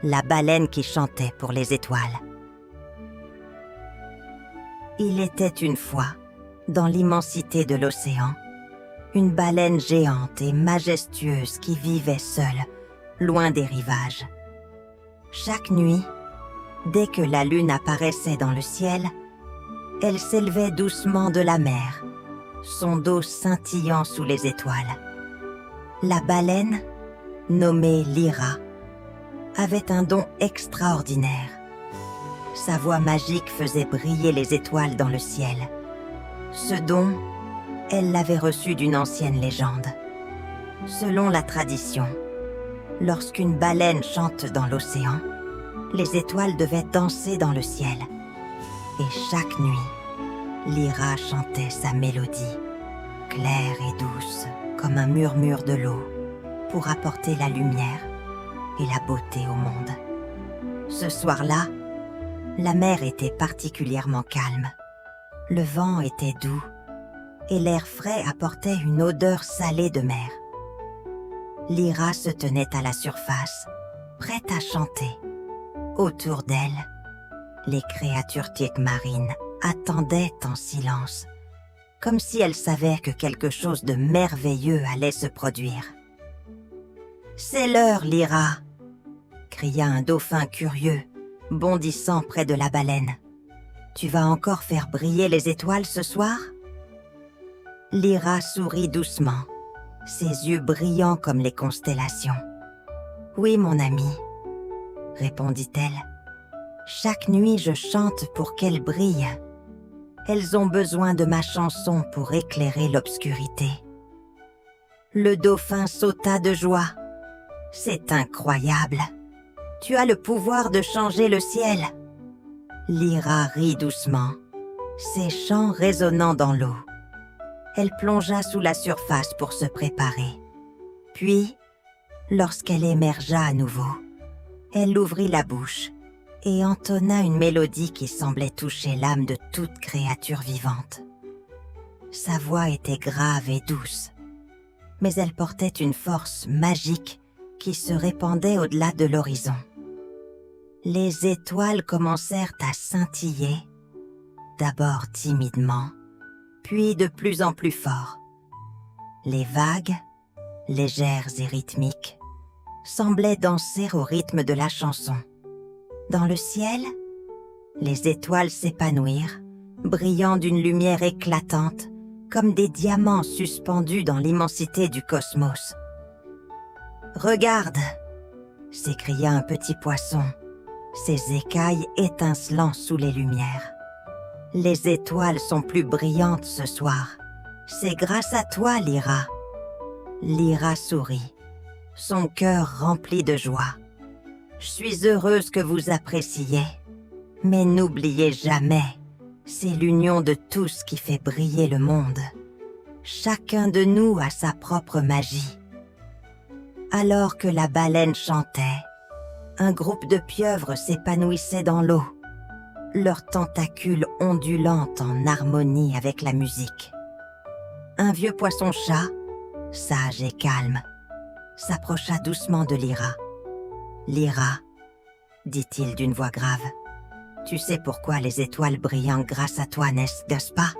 la baleine qui chantait pour les étoiles. Il était une fois, dans l'immensité de l'océan, une baleine géante et majestueuse qui vivait seule, loin des rivages. Chaque nuit, dès que la lune apparaissait dans le ciel, elle s'élevait doucement de la mer, son dos scintillant sous les étoiles. La baleine, nommée Lyra, avait un don extraordinaire. Sa voix magique faisait briller les étoiles dans le ciel. Ce don, elle l'avait reçu d'une ancienne légende. Selon la tradition, lorsqu'une baleine chante dans l'océan, les étoiles devaient danser dans le ciel. Et chaque nuit, Lyra chantait sa mélodie, claire et douce comme un murmure de l'eau, pour apporter la lumière et la beauté au monde. Ce soir-là, la mer était particulièrement calme. Le vent était doux et l'air frais apportait une odeur salée de mer. Lyra se tenait à la surface, prête à chanter. Autour d'elle, les créatures marines attendaient en silence, comme si elles savaient que quelque chose de merveilleux allait se produire. « C'est l'heure, Lyra !» cria un dauphin curieux, bondissant près de la baleine. « Tu vas encore faire briller les étoiles ce soir ?» Lyra sourit doucement, ses yeux brillants comme les constellations. « Oui, mon ami, » répondit-elle. « Chaque nuit, je chante pour qu'elles brillent. Elles ont besoin de ma chanson pour éclairer l'obscurité. » Le dauphin sauta de joie. « C'est incroyable! Tu as le pouvoir de changer le ciel. » Lyra rit doucement, ses chants résonnant dans l'eau. Elle plongea sous la surface pour se préparer. Puis, lorsqu'elle émergea à nouveau, elle ouvrit la bouche et entonna une mélodie qui semblait toucher l'âme de toute créature vivante. Sa voix était grave et douce, mais elle portait une force magique qui se répandait au-delà de l'horizon. Les étoiles commencèrent à scintiller, d'abord timidement, puis de plus en plus fort. Les vagues, légères et rythmiques, semblaient danser au rythme de la chanson. Dans le ciel, les étoiles s'épanouirent, brillant d'une lumière éclatante, comme des diamants suspendus dans l'immensité du cosmos. « Regarde !» s'écria un petit poisson, ses écailles étincelant sous les lumières. « Les étoiles sont plus brillantes ce soir. C'est grâce à toi, Lyra. » Lyra sourit, son cœur rempli de joie. « Je suis heureuse que vous appréciez, mais n'oubliez jamais, c'est l'union de tous qui fait briller le monde. Chacun de nous a sa propre magie. » Alors que la baleine chantait, un groupe de pieuvres s'épanouissait dans l'eau, leurs tentacules ondulant en harmonie avec la musique. Un vieux poisson-chat, sage et calme, s'approcha doucement de Lyra. « Lyra, » dit-il d'une voix grave, « tu sais pourquoi les étoiles brillent grâce à toi, n'est-ce pas ?»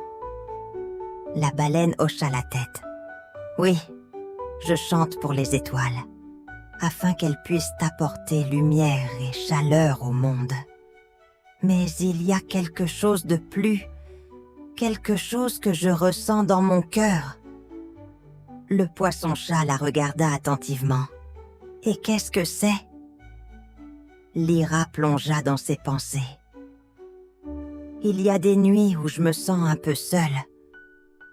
La baleine hocha la tête. « Oui, je chante pour les étoiles, afin qu'elles puissent apporter lumière et chaleur au monde. Mais il y a quelque chose de plus, quelque chose que je ressens dans mon cœur. » Le poisson-chat la regarda attentivement. « Et qu'est-ce que c'est ?» Lyra plongea dans ses pensées. « Il y a des nuits où je me sens un peu seule.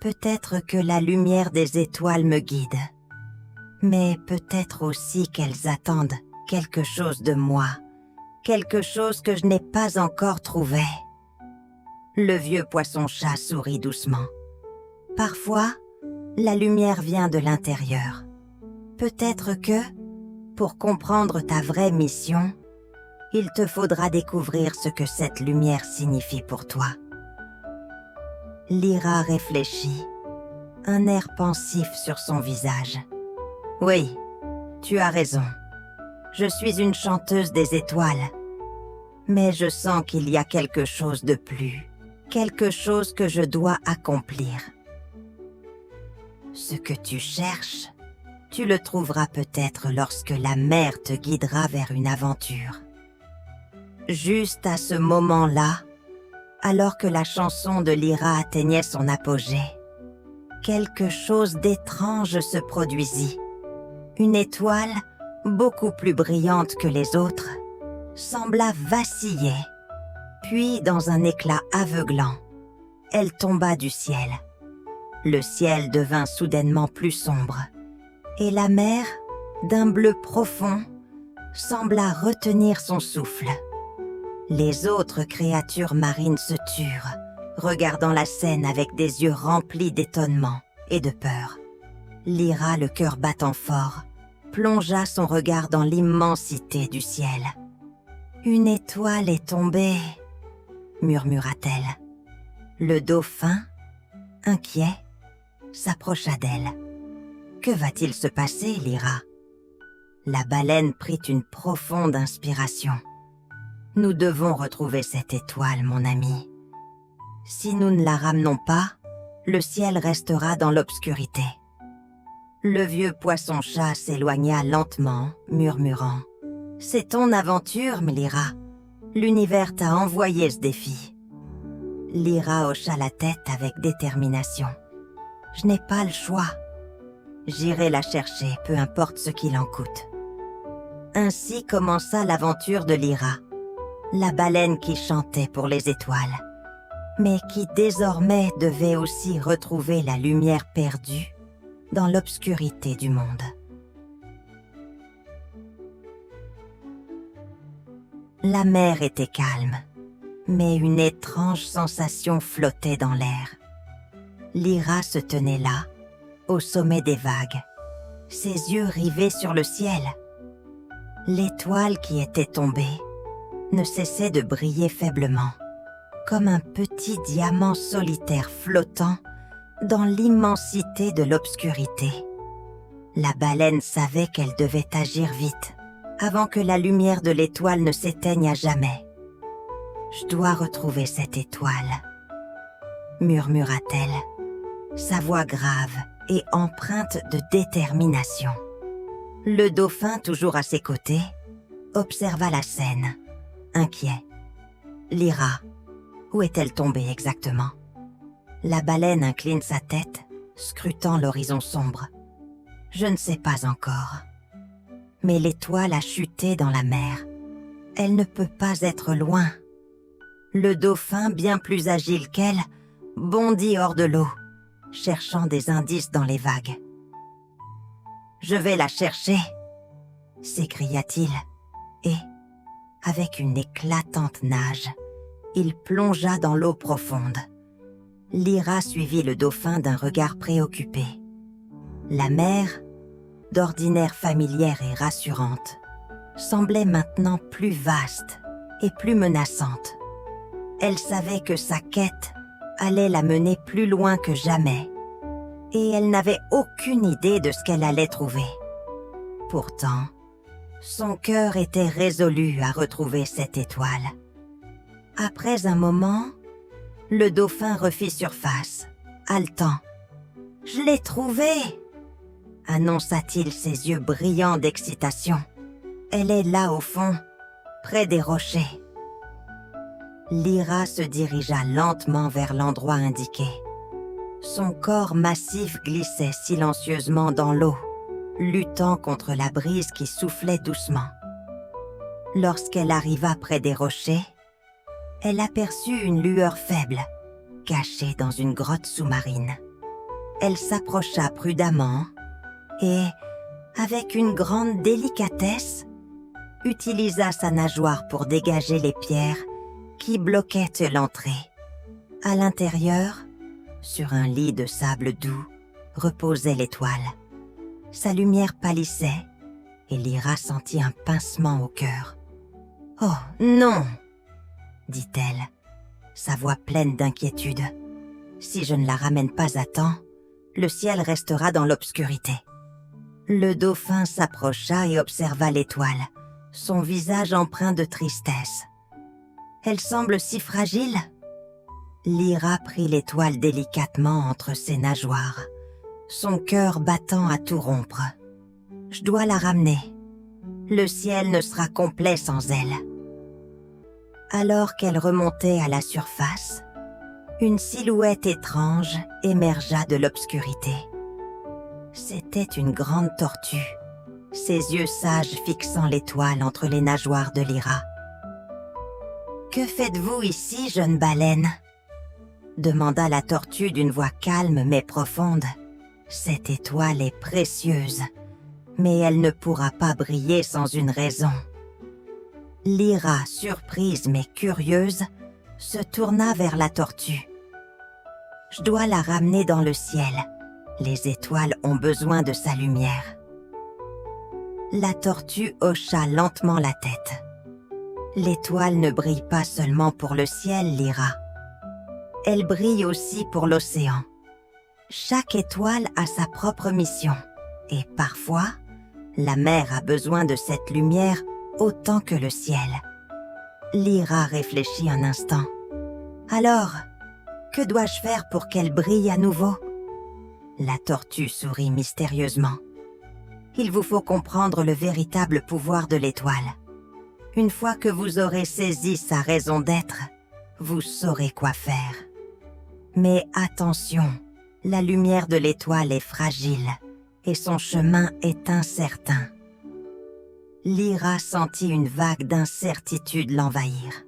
Peut-être que la lumière des étoiles me guide. Mais peut-être aussi qu'elles attendent quelque chose de moi, quelque chose que je n'ai pas encore trouvé. » Le vieux poisson-chat sourit doucement. « Parfois, la lumière vient de l'intérieur. Peut-être que, pour comprendre ta vraie mission, il te faudra découvrir ce que cette lumière signifie pour toi. » Lyra réfléchit, un air pensif sur son visage. « Oui, tu as raison. Je suis une chanteuse des étoiles. Mais je sens qu'il y a quelque chose de plus, quelque chose que je dois accomplir. Ce que tu cherches, tu le trouveras peut-être lorsque la mer te guidera vers une aventure. Juste à ce moment-là, alors que la chanson de Lyra atteignait son apogée, quelque chose d'étrange se produisit. Une étoile, beaucoup plus brillante que les autres, sembla vaciller, puis dans un éclat aveuglant, elle tomba du ciel. Le ciel devint soudainement plus sombre, et la mer, d'un bleu profond, sembla retenir son souffle. Les autres créatures marines se turent, regardant la scène avec des yeux remplis d'étonnement et de peur. Lyra, le cœur battant fort, plongea son regard dans l'immensité du ciel. « Une étoile est tombée », murmura-t-elle. Le dauphin, inquiet, s'approcha d'elle. « Que va-t-il se passer, Lyra ?» La baleine prit une profonde inspiration. « Nous devons retrouver cette étoile, mon ami. Si nous ne la ramenons pas, le ciel restera dans l'obscurité. » Le vieux poisson-chat s'éloigna lentement, murmurant. « C'est ton aventure, Lyra. L'univers t'a envoyé ce défi. » Lyra hocha la tête avec détermination. « Je n'ai pas le choix. J'irai la chercher, peu importe ce qu'il en coûte. » Ainsi commença l'aventure de Lyra, la baleine qui chantait pour les étoiles, mais qui désormais devait aussi retrouver la lumière perdue dans l'obscurité du monde. La mer était calme, mais une étrange sensation flottait dans l'air. Lyra se tenait là, au sommet des vagues, ses yeux rivés sur le ciel. L'étoile qui était tombée ne cessait de briller faiblement, comme un petit diamant solitaire flottant dans l'immensité de l'obscurité. La baleine savait qu'elle devait agir vite, avant que la lumière de l'étoile ne s'éteigne à jamais. « Je dois retrouver cette étoile », murmura-t-elle, sa voix grave et empreinte de détermination. Le dauphin, toujours à ses côtés, observa la scène, inquiet. « Lyra, où est-elle tombée exactement ?» La baleine incline sa tête, scrutant l'horizon sombre. « Je ne sais pas encore. Mais l'étoile a chuté dans la mer. Elle ne peut pas être loin. » Le dauphin, bien plus agile qu'elle, bondit hors de l'eau, cherchant des indices dans les vagues. « Je vais la chercher !» s'écria-t-il, et, avec une éclatante nage, il plongea dans l'eau profonde. Lyra suivit le dauphin d'un regard préoccupé. La mer, d'ordinaire familière et rassurante, semblait maintenant plus vaste et plus menaçante. Elle savait que sa quête allait la mener plus loin que jamais, et elle n'avait aucune idée de ce qu'elle allait trouver. Pourtant, son cœur était résolu à retrouver cette étoile. Après un moment, le dauphin refit surface, haletant. « Je l'ai trouvée !» annonça-t-il, ses yeux brillants d'excitation. « Elle est là au fond, près des rochers. » Lyra se dirigea lentement vers l'endroit indiqué. Son corps massif glissait silencieusement dans l'eau, luttant contre la brise qui soufflait doucement. Lorsqu'elle arriva près des rochers, elle aperçut une lueur faible, cachée dans une grotte sous-marine. Elle s'approcha prudemment et, avec une grande délicatesse, utilisa sa nageoire pour dégager les pierres qui bloquaient l'entrée. À l'intérieur, sur un lit de sable doux, reposait l'étoile. Sa lumière pâlissait et Lyra sentit un pincement au cœur. « Oh, non !» dit-elle, sa voix pleine d'inquiétude. « Si je ne la ramène pas à temps, le ciel restera dans l'obscurité. » Le dauphin s'approcha et observa l'étoile, son visage empreint de tristesse. Elle semble si fragile. Lyra prit l'étoile délicatement entre ses nageoires, son cœur battant à tout rompre. Je dois la ramener. Le ciel ne sera complet sans elle. Alors qu'elle remontait à la surface, une silhouette étrange émergea de l'obscurité. C'était une grande tortue, ses yeux sages fixant l'étoile entre les nageoires de Lyra. « Que faites-vous ici, jeune baleine ?» demanda la tortue d'une voix calme mais profonde. « Cette étoile est précieuse, mais elle ne pourra pas briller sans une raison. » Lyra, surprise mais curieuse, se tourna vers la tortue. « Je dois la ramener dans le ciel. Les étoiles ont besoin de sa lumière. » La tortue hocha lentement la tête. « L'étoile ne brille pas seulement pour le ciel, Lyra. Elle brille aussi pour l'océan. Chaque étoile a sa propre mission, et parfois, la mer a besoin de cette lumière autant que le ciel. » Lyra réfléchit un instant. « Alors, que dois-je faire pour qu'elle brille à nouveau ?» La tortue sourit mystérieusement. « Il vous faut comprendre le véritable pouvoir de l'étoile. Une fois que vous aurez saisi sa raison d'être, vous saurez quoi faire. Mais attention, la lumière de l'étoile est fragile et son chemin est incertain. » Lyra sentit une vague d'incertitude l'envahir.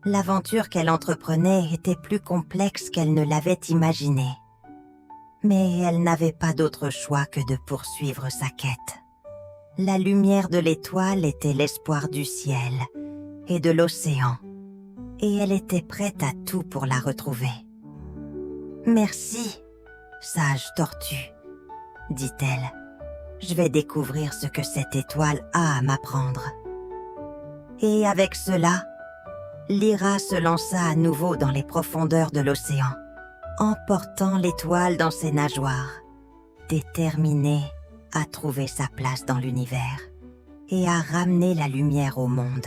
L'aventure qu'elle entreprenait était plus complexe qu'elle ne l'avait imaginé. Mais elle n'avait pas d'autre choix que de poursuivre sa quête. La lumière de l'étoile était l'espoir du ciel et de l'océan, et elle était prête à tout pour la retrouver. « Merci, sage tortue, » dit-elle. « Je vais découvrir ce que cette étoile a à m'apprendre. » Et avec cela, Lyra se lança à nouveau dans les profondeurs de l'océan, emportant l'étoile dans ses nageoires, déterminée à trouver sa place dans l'univers et à ramener la lumière au monde.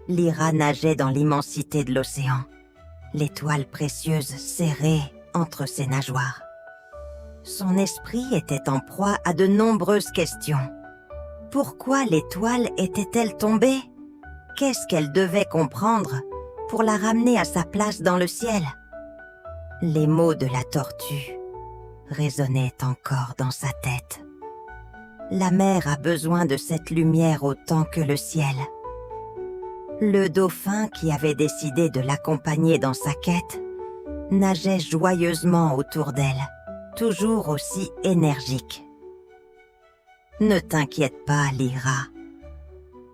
Lyra nageait dans l'immensité de l'océan, l'étoile précieuse serrée entre ses nageoires. Son esprit était en proie à de nombreuses questions. Pourquoi l'étoile était-elle tombée? Qu'est-ce qu'elle devait comprendre pour la ramener à sa place dans le ciel? Les mots de la tortue résonnaient encore dans sa tête. La mer a besoin de cette lumière autant que le ciel. Le dauphin, qui avait décidé de l'accompagner dans sa quête, nageait joyeusement autour d'elle, toujours aussi énergique. « Ne t'inquiète pas, Lyra.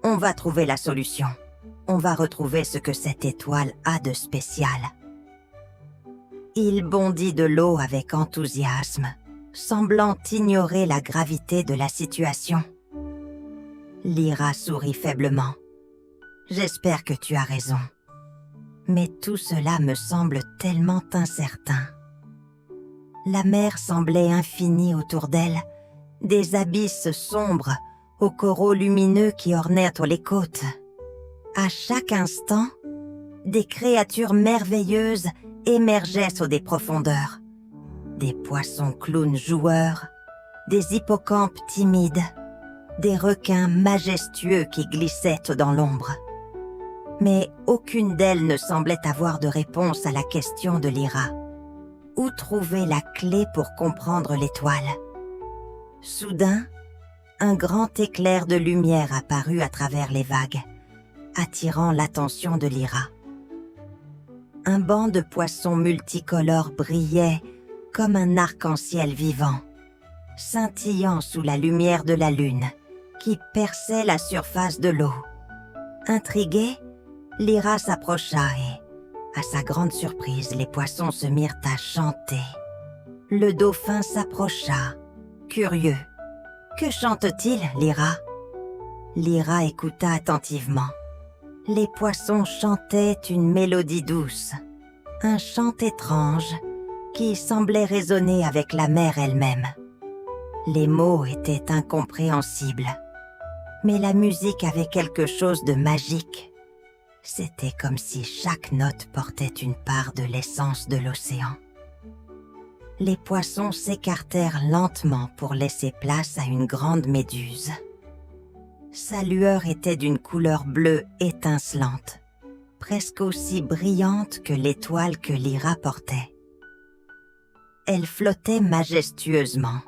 On va trouver la solution. On va retrouver ce que cette étoile a de spécial. » Il bondit de l'eau avec enthousiasme, semblant ignorer la gravité de la situation. Lyra sourit faiblement. « J'espère que tu as raison. Mais tout cela me semble tellement incertain. » La mer semblait infinie autour d'elle, des abysses sombres aux coraux lumineux qui ornaient les côtes. À chaque instant, des créatures merveilleuses émergeaient sur des profondeurs. Des poissons clowns joueurs, des hippocampes timides, des requins majestueux qui glissaient dans l'ombre. Mais aucune d'elles ne semblait avoir de réponse à la question de Lyra. Où trouver la clé pour comprendre l'étoile? Soudain, un grand éclair de lumière apparut à travers les vagues, attirant l'attention de Lyra. Un banc de poissons multicolores brillait comme un arc-en-ciel vivant, scintillant sous la lumière de la lune qui perçait la surface de l'eau. Intriguée, Lyra s'approcha et, à sa grande surprise, les poissons se mirent à chanter. Le dauphin s'approcha, curieux. « Que chante-t-il, Lyra ?» Lyra écouta attentivement. Les poissons chantaient une mélodie douce, un chant étrange qui semblait résonner avec la mer elle-même. Les mots étaient incompréhensibles, mais la musique avait quelque chose de magique. C'était comme si chaque note portait une part de l'essence de l'océan. Les poissons s'écartèrent lentement pour laisser place à une grande méduse. Sa lueur était d'une couleur bleue étincelante, presque aussi brillante que l'étoile que Lyra portait. Elle flottait majestueusement,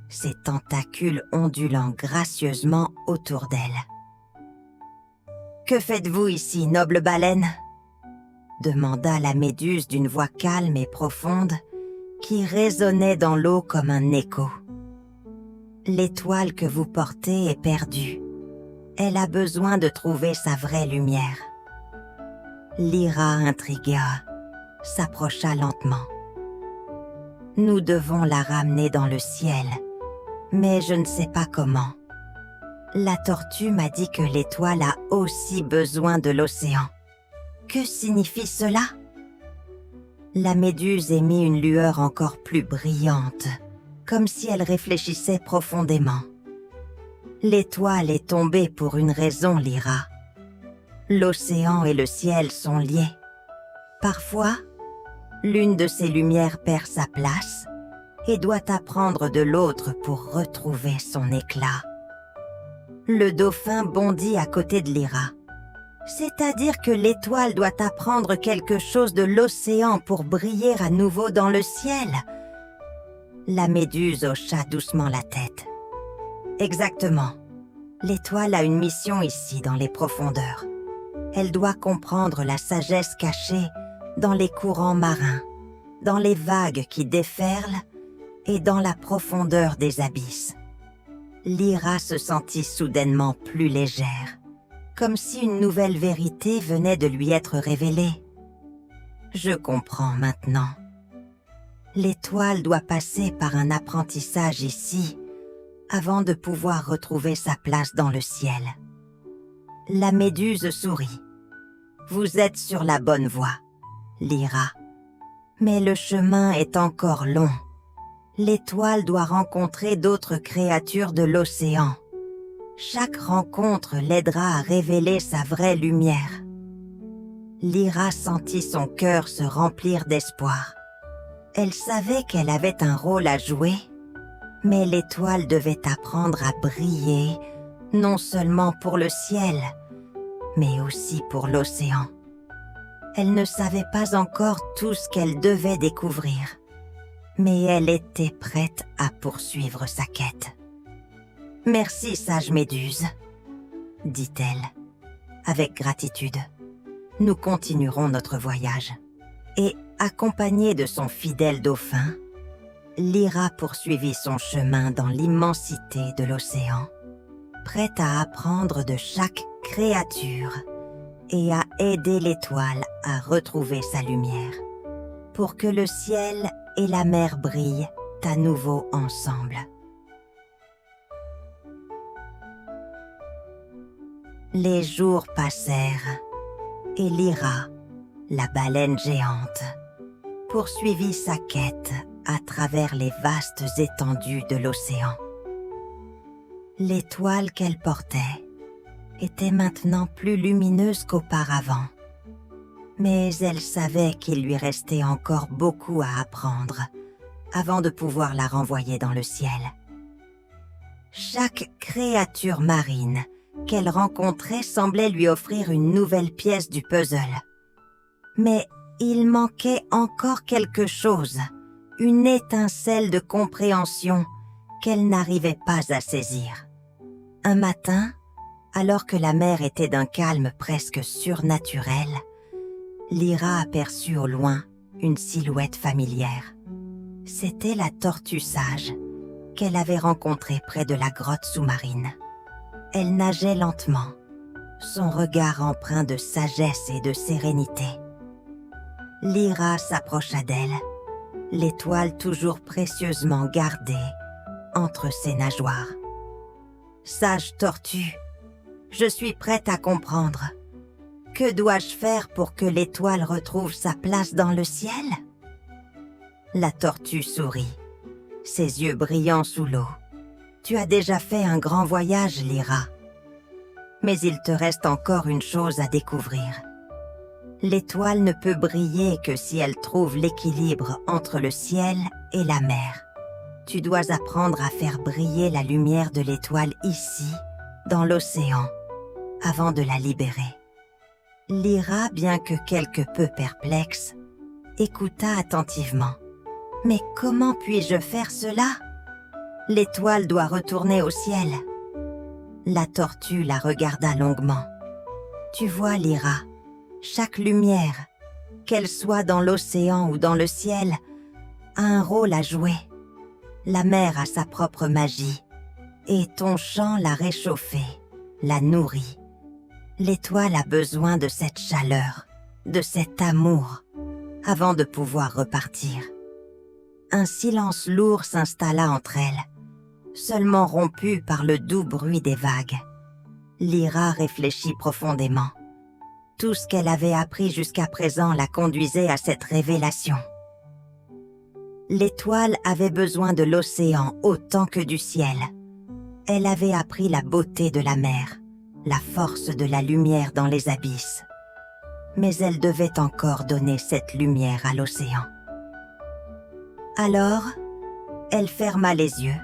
ses tentacules ondulant gracieusement autour d'elle. « Que faites-vous ici, noble baleine ?» demanda la méduse d'une voix calme et profonde qui résonnait dans l'eau comme un écho. « L'étoile que vous portez est perdue. Elle a besoin de trouver sa vraie lumière. » Lyra, intriguée, s'approcha lentement. « Nous devons la ramener dans le ciel, mais je ne sais pas comment. La tortue m'a dit que l'étoile a aussi besoin de l'océan. Que signifie cela ?» La méduse émit une lueur encore plus brillante, comme si elle réfléchissait profondément. « L'étoile est tombée pour une raison, Lyra. L'océan et le ciel sont liés. Parfois, l'une de ces lumières perd sa place et doit apprendre de l'autre pour retrouver son éclat. » Le dauphin bondit à côté de Lyra. « C'est-à-dire que l'étoile doit apprendre quelque chose de l'océan pour briller à nouveau dans le ciel ?» La méduse hocha doucement la tête. « Exactement. L'étoile a une mission ici dans les profondeurs. Elle doit comprendre la sagesse cachée dans les courants marins, dans les vagues qui déferlent et dans la profondeur des abysses. » Lyra se sentit soudainement plus légère, comme si une nouvelle vérité venait de lui être révélée. « Je comprends maintenant. L'étoile doit passer par un apprentissage ici avant de pouvoir retrouver sa place dans le ciel. » La méduse sourit. « Vous êtes sur la bonne voie, Lyra. Mais le chemin est encore long. L'étoile doit rencontrer d'autres créatures de l'océan. Chaque rencontre l'aidera à révéler sa vraie lumière. » Lyra sentit son cœur se remplir d'espoir. Elle savait qu'elle avait un rôle à jouer, mais l'étoile devait apprendre à briller, non seulement pour le ciel, mais aussi pour l'océan. Elle ne savait pas encore tout ce qu'elle devait découvrir, mais elle était prête à poursuivre sa quête. « Merci, sage méduse, » dit-elle, avec gratitude. « Nous continuerons notre voyage. » Et, accompagnée de son fidèle dauphin, Lyra poursuivit son chemin dans l'immensité de l'océan, prête à apprendre de chaque créature et à aider l'étoile à retrouver sa lumière, pour que le ciel et la mer brillent à nouveau ensemble. Les jours passèrent et Lyra, la baleine géante, poursuivit sa quête à travers les vastes étendues de l'océan. L'étoile qu'elle portait était maintenant plus lumineuse qu'auparavant, mais elle savait qu'il lui restait encore beaucoup à apprendre avant de pouvoir la renvoyer dans le ciel. Chaque créature marine qu'elle rencontrait semblait lui offrir une nouvelle pièce du puzzle. Mais il manquait encore quelque chose, une étincelle de compréhension qu'elle n'arrivait pas à saisir. Un matin, alors que la mer était d'un calme presque surnaturel, Lyra aperçut au loin une silhouette familière. C'était la tortue sage qu'elle avait rencontrée près de la grotte sous-marine. Elle nageait lentement, son regard empreint de sagesse et de sérénité. Lyra s'approcha d'elle, l'étoile toujours précieusement gardée entre ses nageoires. « Sage tortue, je suis prête à comprendre. Que dois-je faire pour que l'étoile retrouve sa place dans le ciel ?» La tortue sourit. ses yeux brillants sous l'eau. Tu as déjà fait un grand voyage, Lyra. Mais il te reste encore une chose à découvrir. L'étoile ne peut briller que si elle trouve l'équilibre entre le ciel et la mer. Tu dois apprendre à faire briller la lumière de l'étoile ici, dans l'océan, avant de la libérer. Lyra, bien que quelque peu perplexe, écouta attentivement. « Mais comment puis-je faire cela ? L'étoile doit retourner au ciel. » La tortue la regarda longuement. « Tu vois, Lyra, chaque lumière, qu'elle soit dans l'océan ou dans le ciel, a un rôle à jouer. La mer a sa propre magie, et ton chant l'a réchauffée, la nourrit. L'étoile a besoin de cette chaleur, de cet amour, avant de pouvoir repartir. » Un silence lourd s'installa entre elles, seulement rompu par le doux bruit des vagues. Lyra réfléchit profondément. Tout ce qu'elle avait appris jusqu'à présent la conduisait à cette révélation. L'étoile avait besoin de l'océan autant que du ciel. Elle avait appris la beauté de la mer, la force de la lumière dans les abysses. Mais elle devait encore donner cette lumière à l'océan. Alors, elle ferma les yeux,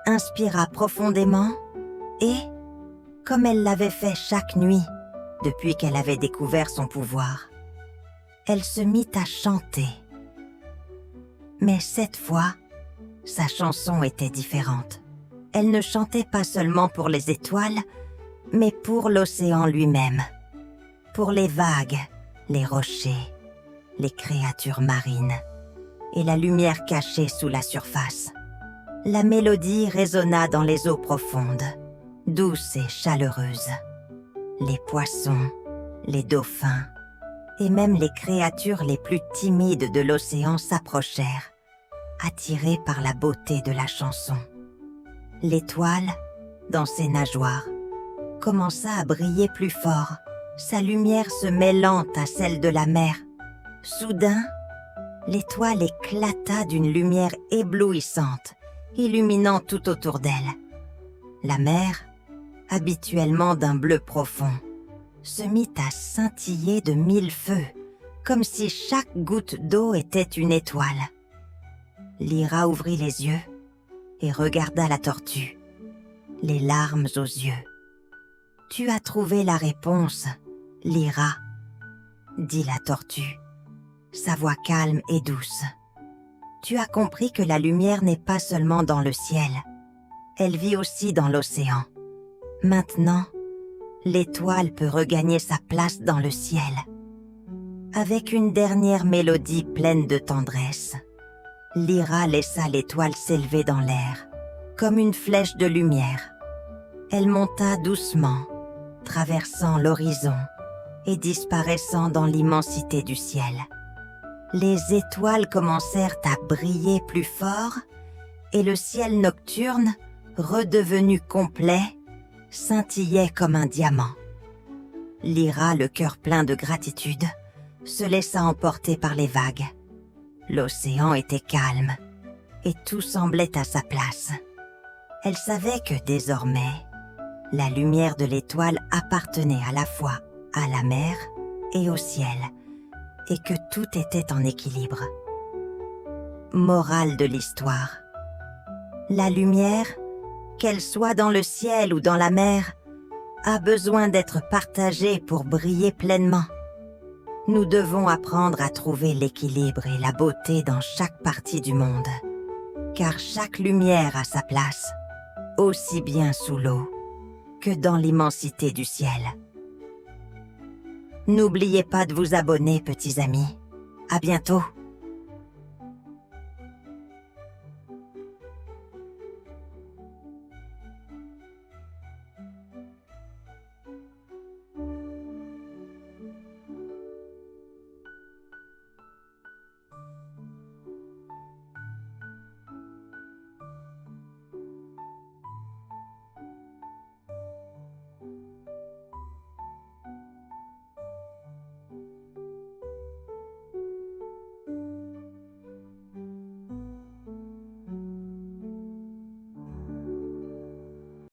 inspira profondément et, comme elle l'avait fait chaque nuit depuis qu'elle avait découvert son pouvoir, elle se mit à chanter. Mais cette fois, sa chanson était différente. Elle ne chantait pas seulement pour les étoiles, mais pour l'océan lui-même, pour les vagues, les rochers, les créatures marines et la lumière cachée sous la surface. La mélodie résonna dans les eaux profondes, douce et chaleureuse. Les poissons, les dauphins et même les créatures les plus timides de l'océan s'approchèrent, attirés par la beauté de la chanson. L'étoile, dans ses nageoires, commença à briller plus fort, sa lumière se mêlant à celle de la mer. Soudain, l'étoile éclata d'une lumière éblouissante, illuminant tout autour d'elle. La mer, habituellement d'un bleu profond, se mit à scintiller de 1000 feux, comme si chaque goutte d'eau était une étoile. Lyra ouvrit les yeux et regarda la tortue, les larmes aux yeux. « Tu as trouvé la réponse, Lyra, » dit la tortue, sa voix calme et douce. « Tu as compris que la lumière n'est pas seulement dans le ciel, elle vit aussi dans l'océan. Maintenant, l'étoile peut regagner sa place dans le ciel. » Avec une dernière mélodie pleine de tendresse, Lyra laissa l'étoile s'élever dans l'air, comme une flèche de lumière. Elle monta doucement, traversant l'horizon et disparaissant dans l'immensité du ciel. Les étoiles commencèrent à briller plus fort et le ciel nocturne, redevenu complet, scintillait comme un diamant. Lyra, le cœur plein de gratitude, se laissa emporter par les vagues. L'océan était calme et tout semblait à sa place. Elle savait que désormais, la lumière de l'étoile appartenait à la fois à la mer et au ciel, et que tout était en équilibre. Morale de l'histoire. La lumière, qu'elle soit dans le ciel ou dans la mer, a besoin d'être partagée pour briller pleinement. Nous devons apprendre à trouver l'équilibre et la beauté dans chaque partie du monde, car chaque lumière a sa place, aussi bien sous l'eau que dans l'immensité du ciel. N'oubliez pas de vous abonner, petits amis. À bientôt.